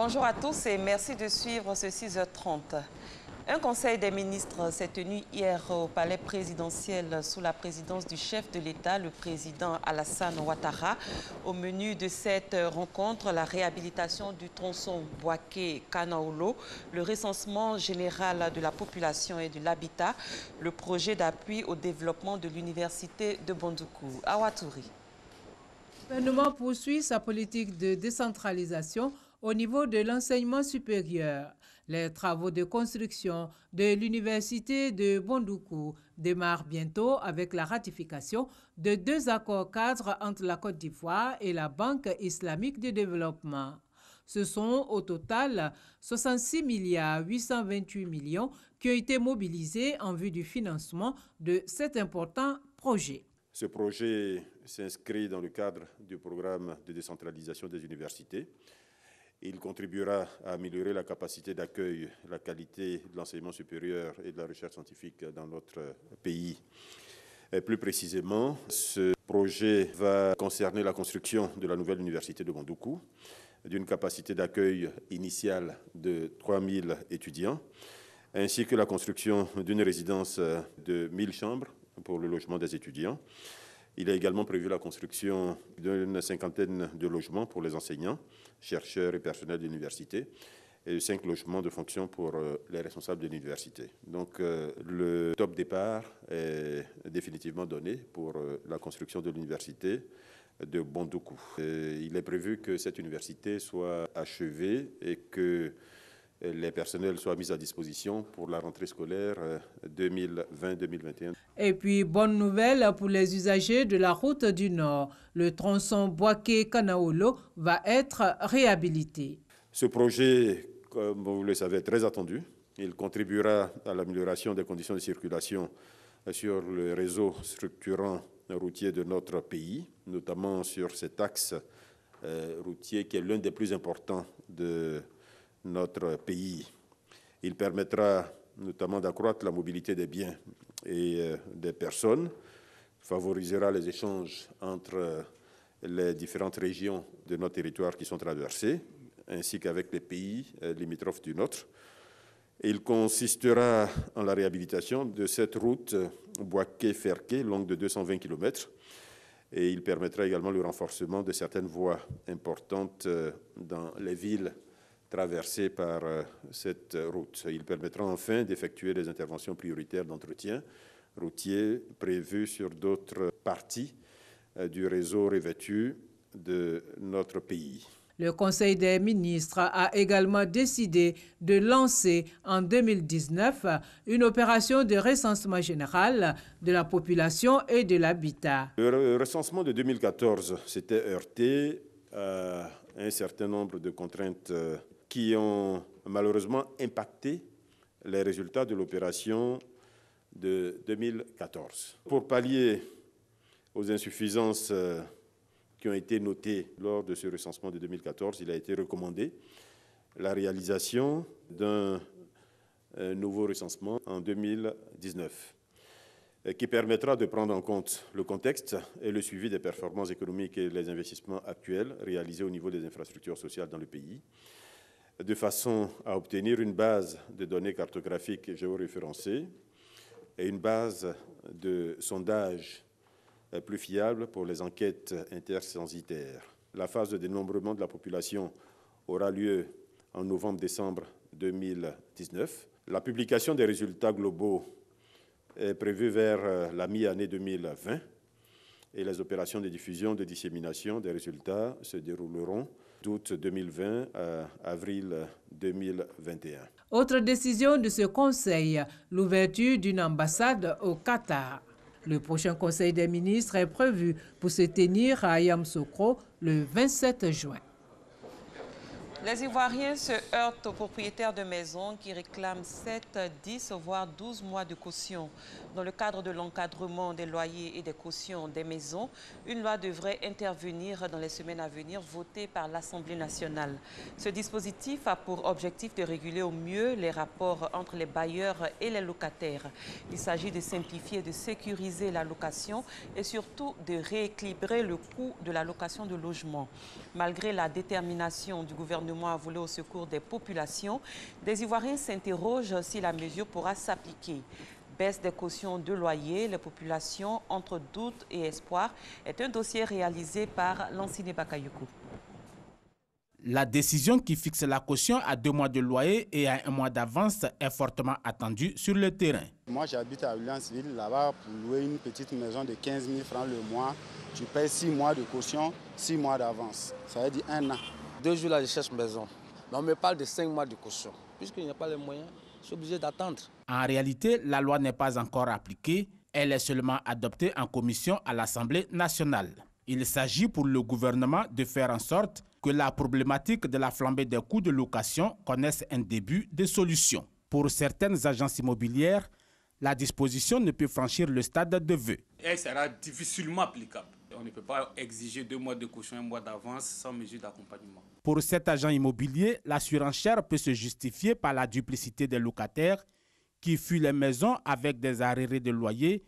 Bonjour à tous et merci de suivre ce 6h30. Un conseil des ministres s'est tenu hier au palais présidentiel sous la présidence du chef de l'État, le président Alassane Ouattara. Au menu de cette rencontre, la réhabilitation du tronçon Boaké-Kanaolo, le recensement général de la population et de l'habitat, le projet d'appui au développement de l'université de Bondoukou. Awatouri. Le gouvernement poursuit sa politique de décentralisation au niveau de l'enseignement supérieur. Les travaux de construction de l'université de Bondoukou démarrent bientôt avec la ratification de 2 accords cadres entre la Côte d'Ivoire et la Banque islamique de développement. Ce sont au total 66 828 millions qui ont été mobilisés en vue du financement de cet important projet. Ce projet s'inscrit dans le cadre du programme de décentralisation des universités. Il contribuera à améliorer la capacité d'accueil, la qualité de l'enseignement supérieur et de la recherche scientifique dans notre pays. Et plus précisément, ce projet va concerner la construction de la nouvelle université de Bondoukou, d'une capacité d'accueil initiale de 3 000 étudiants, ainsi que la construction d'une résidence de 1000 chambres pour le logement des étudiants. Il est également prévu la construction d'une cinquantaine de logements pour les enseignants, chercheurs et personnels d'université, et 5 logements de fonction pour les responsables de l'université. Donc le top départ est définitivement donné pour la construction de l'université de Bondoukou. Il est prévu que cette université soit achevée et que les personnels soient mis à disposition pour la rentrée scolaire 2020-2021. Et puis, bonne nouvelle pour les usagers de la route du Nord. Le tronçon Boaké-Kanaolo va être réhabilité. Ce projet, comme vous le savez, est très attendu. Il contribuera à l'amélioration des conditions de circulation sur le réseau structurant routier de notre pays, notamment sur cet axe routier qui est l'un des plus importants de notre pays. Il permettra notamment d'accroître la mobilité des biens et des personnes, favorisera les échanges entre les différentes régions de notre territoire qui sont traversées, ainsi qu'avec les pays limitrophes du nôtre. Il consistera en la réhabilitation de cette route Boaké-Ferké, longue de 220 km, et il permettra également le renforcement de certaines voies importantes dans les villes traversées par cette route. Il permettra enfin d'effectuer des interventions prioritaires d'entretien routier prévues sur d'autres parties du réseau revêtu de notre pays. Le Conseil des ministres a également décidé de lancer en 2019 une opération de recensement général de la population et de l'habitat. Le recensement de 2014 s'était heurté à un certain nombre de contraintes qui ont malheureusement impacté les résultats de l'opération de 2014. Pour pallier aux insuffisances qui ont été notées lors de ce recensement de 2014, il a été recommandé la réalisation d'un nouveau recensement en 2019 qui permettra de prendre en compte le contexte et le suivi des performances économiques et les investissements actuels réalisés au niveau des infrastructures sociales dans le pays, de façon à obtenir une base de données cartographiques géoréférencées et une base de sondage plus fiable pour les enquêtes intercensitaires. La phase de dénombrement de la population aura lieu en novembre-décembre 2019. La publication des résultats globaux est prévue vers la mi-année 2020 et les opérations de diffusion, de dissémination des résultats se dérouleront d'août 2020 à avril 2021. Autre décision de ce conseil, l'ouverture d'une ambassade au Qatar. Le prochain conseil des ministres est prévu pour se tenir à Yamoussoukro le 27 juin. Les Ivoiriens se heurtent aux propriétaires de maisons qui réclament 7, 10 voire 12 mois de caution. Dans le cadre de l'encadrement des loyers et des cautions des maisons, une loi devrait intervenir dans les semaines à venir, votée par l'Assemblée nationale. Ce dispositif a pour objectif de réguler au mieux les rapports entre les bailleurs et les locataires. Il s'agit de simplifier et de sécuriser la location et surtout de rééquilibrer le coût de la location de logement. Malgré la détermination du gouvernement gouvernement a volé au secours des populations, des Ivoiriens s'interrogent si la mesure pourra s'appliquer. Baisse des cautions de loyer, les populations entre doute et espoir est un dossier réalisé par Lansine Bakayoko. La décision qui fixe la caution à 2 mois de loyer et à 1 mois d'avance est fortement attendue sur le terrain. Moi, j'habite à Ullansville. Là-bas, pour louer une petite maison de 15 000 francs le mois, tu payes 6 mois de caution, 6 mois d'avance. Ça veut dire 1 an. 2 jours là, je cherche maison. Mais on me parle de 5 mois de caution. Puisqu'il n'y a pas les moyens, je suis obligé d'attendre. En réalité, la loi n'est pas encore appliquée. Elle est seulement adoptée en commission à l'Assemblée nationale. Il s'agit pour le gouvernement de faire en sorte que la problématique de la flambée des coûts de location connaisse un début de solution. Pour certaines agences immobilières, la disposition ne peut franchir le stade de vœux. Elle sera difficilement applicable. On ne peut pas exiger 2 mois de caution, 1 mois d'avance sans mesure d'accompagnement. Pour cet agent immobilier, la surenchère peut se justifier par la duplicité des locataires qui fuient les maisons avec des arriérés de loyer,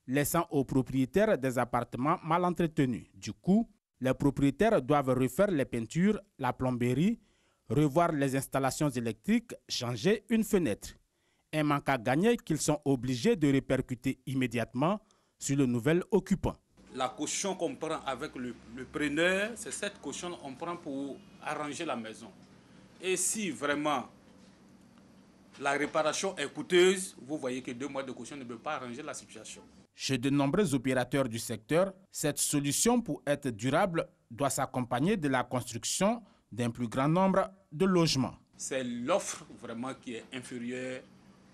laissant aux propriétaires des appartements mal entretenus. Du coup, les propriétaires doivent refaire les peintures, la plomberie, revoir les installations électriques, changer une fenêtre. Un manque à gagner qu'ils sont obligés de répercuter immédiatement sur le nouvel occupant. La caution qu'on prend avec le preneur, c'est cette caution qu'on prend pour arranger la maison. Et si vraiment la réparation est coûteuse, vous voyez que 2 mois de caution ne peut pas arranger la situation. Chez de nombreux opérateurs du secteur, cette solution pour être durable doit s'accompagner de la construction d'un plus grand nombre de logements. C'est l'offre vraiment qui est inférieure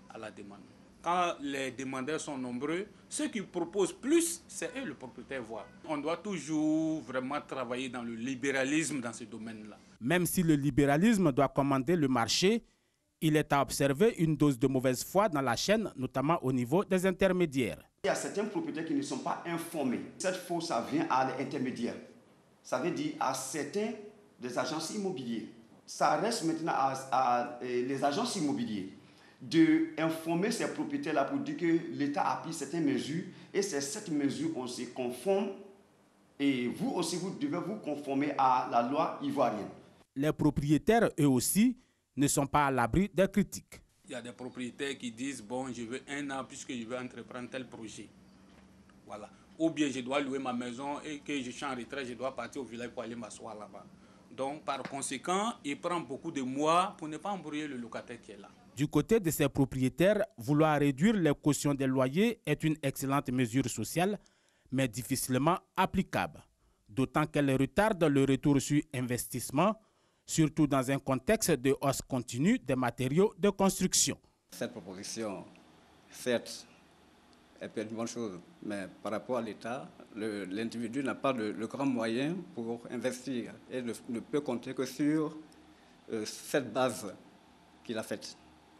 à la demande. Quand les demandeurs sont nombreux, ceux qui proposent plus, c'est eux le propriétaire voit. On doit toujours vraiment travailler dans le libéralisme dans ce domaine-là. Même si le libéralisme doit commander le marché, il est à observer une dose de mauvaise foi dans la chaîne, notamment au niveau des intermédiaires. Il y a certains propriétaires qui ne sont pas informés. Cette faute, ça vient à l'intermédiaire. Ça veut dire à certains des agences immobilières. Ça reste maintenant à les agences immobilières d'informer ces propriétaires-là pour dire que l'État a pris certaines mesures et c'est cette mesure on se conforme et vous aussi vous devez vous conformer à la loi ivoirienne. Les propriétaires, eux aussi, ne sont pas à l'abri des critiques. Il y a des propriétaires qui disent, bon, je veux 1 an puisque je veux entreprendre tel projet. Voilà. Ou bien je dois louer ma maison et que je suis en retraite, je dois partir au village pour aller m'asseoir là-bas. Donc, par conséquent, il prend beaucoup de mois pour ne pas embrouiller le locataire qui est là. Du côté de ces propriétaires, vouloir réduire les cautions des loyers est une excellente mesure sociale, mais difficilement applicable. D'autant qu'elle retarde le retour sur investissement, surtout dans un contexte de hausse continue des matériaux de construction. Cette proposition, certes, elle peut être une bonne chose, mais par rapport à l'État, l'individu n'a pas le grand moyen pour investir et ne peut compter que sur cette base qu'il a faite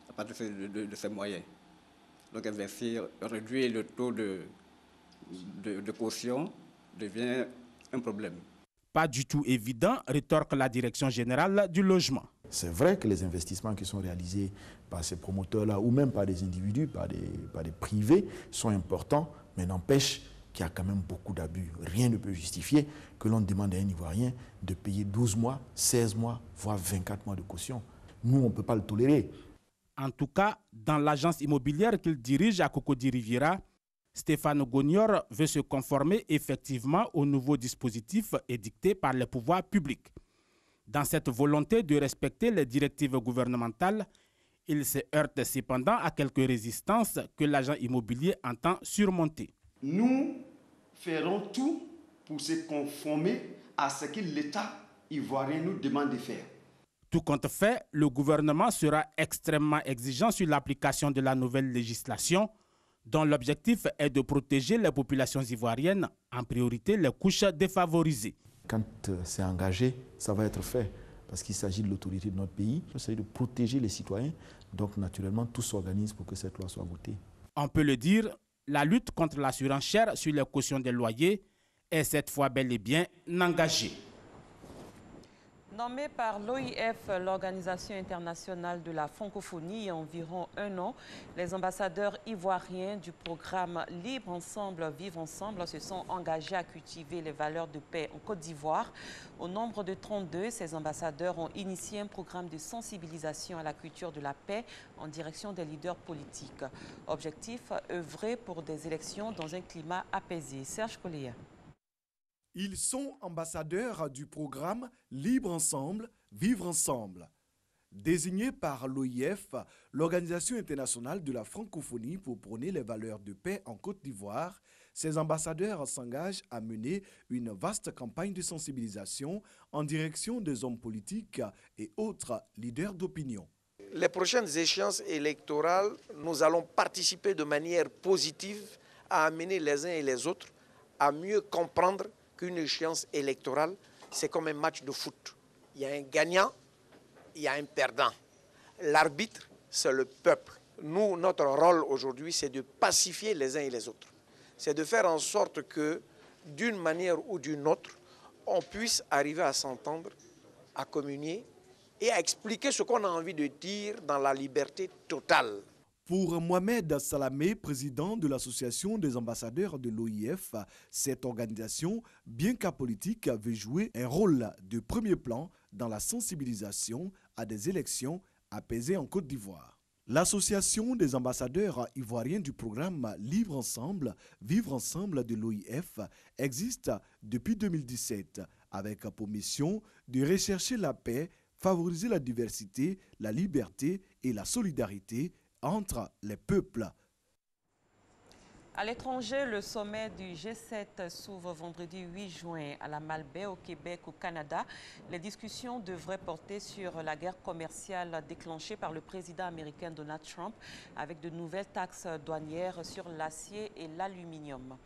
à partir de ses moyens. Donc investir, réduire le taux de caution devient un problème. Pas du tout évident, rétorque la Direction générale du logement. C'est vrai que les investissements qui sont réalisés par ces promoteurs-là, ou même par des individus, par des privés, sont importants, mais n'empêche qu'il y a quand même beaucoup d'abus. Rien ne peut justifier que l'on demande à un Ivoirien de payer 12 mois, 16 mois, voire 24 mois de caution. Nous, on ne peut pas le tolérer. En tout cas, dans l'agence immobilière qu'il dirige à Cocody Riviera, Stéphane Gonior veut se conformer effectivement au nouveau dispositif édicté par les pouvoirs publics. Dans cette volonté de respecter les directives gouvernementales, il se heurte cependant à quelques résistances que l'agent immobilier entend surmonter. Nous ferons tout pour se conformer à ce que l'État ivoirien nous demande de faire. Tout compte fait, le gouvernement sera extrêmement exigeant sur l'application de la nouvelle législation, dont l'objectif est de protéger les populations ivoiriennes, en priorité les couches défavorisées. Quand c'est engagé, ça va être fait, parce qu'il s'agit de l'autorité de notre pays, il s'agit de protéger les citoyens, donc naturellement tout s'organise pour que cette loi soit votée. On peut le dire, la lutte contre la surenchère sur les cautions des loyers est cette fois bel et bien engagée. Nommé par l'OIF, l'Organisation internationale de la francophonie, il y a environ un an, les ambassadeurs ivoiriens du programme Libre Ensemble, Vivre Ensemble se sont engagés à cultiver les valeurs de paix en Côte d'Ivoire. Au nombre de 32, ces ambassadeurs ont initié un programme de sensibilisation à la culture de la paix en direction des leaders politiques. Objectif, œuvrer pour des élections dans un climat apaisé. Serge Collier. Ils sont ambassadeurs du programme Libre Ensemble, Vivre Ensemble. Désignés par l'OIF, l'Organisation internationale de la francophonie pour prôner les valeurs de paix en Côte d'Ivoire, ces ambassadeurs s'engagent à mener une vaste campagne de sensibilisation en direction des hommes politiques et autres leaders d'opinion. Les prochaines échéances électorales, nous allons participer de manière positive à amener les uns et les autres à mieux comprendre qu'une échéance électorale, c'est comme un match de foot. Il y a un gagnant, il y a un perdant. L'arbitre, c'est le peuple. Nous, notre rôle aujourd'hui, c'est de pacifier les uns et les autres. C'est de faire en sorte que, d'une manière ou d'une autre, on puisse arriver à s'entendre, à communier et à expliquer ce qu'on a envie de dire dans la liberté totale. Pour Mohamed Salamé, président de l'Association des ambassadeurs de l'OIF, cette organisation, bien qu'apolitique, veut jouer un rôle de premier plan dans la sensibilisation à des élections apaisées en Côte d'Ivoire. L'Association des ambassadeurs ivoiriens du programme Libre Ensemble, Vivre Ensemble de l'OIF existe depuis 2017 avec pour mission de rechercher la paix, favoriser la diversité, la liberté et la solidarité entre les peuples. À l'étranger, le sommet du G7 s'ouvre vendredi 8 juin à la Malbaie au Québec, au Canada. Les discussions devraient porter sur la guerre commerciale déclenchée par le président américain Donald Trump avec de nouvelles taxes douanières sur l'acier et l'aluminium.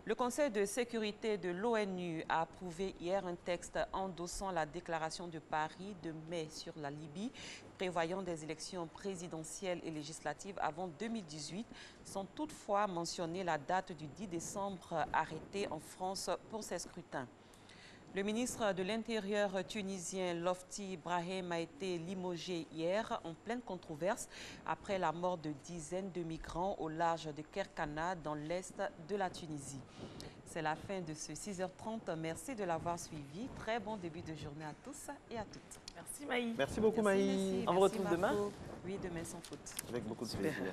Le Conseil de sécurité de l'ONU a approuvé hier un texte endossant la déclaration de Paris de mai sur la Libye, prévoyant des élections présidentielles et législatives avant 2018, sans toutefois mentionner la date du 10 décembre arrêtée en France pour ces scrutins. Le ministre de l'Intérieur tunisien Lofti Brahim a été limogé hier en pleine controverse après la mort de dizaines de migrants au large de Kerkana dans l'est de la Tunisie. C'est la fin de ce 6h30. Merci de l'avoir suivi. Très bon début de journée à tous et à toutes. Merci Maï. Merci beaucoup Maï. On vous retrouve demain. Oui, demain sans faute. Avec beaucoup de plaisir.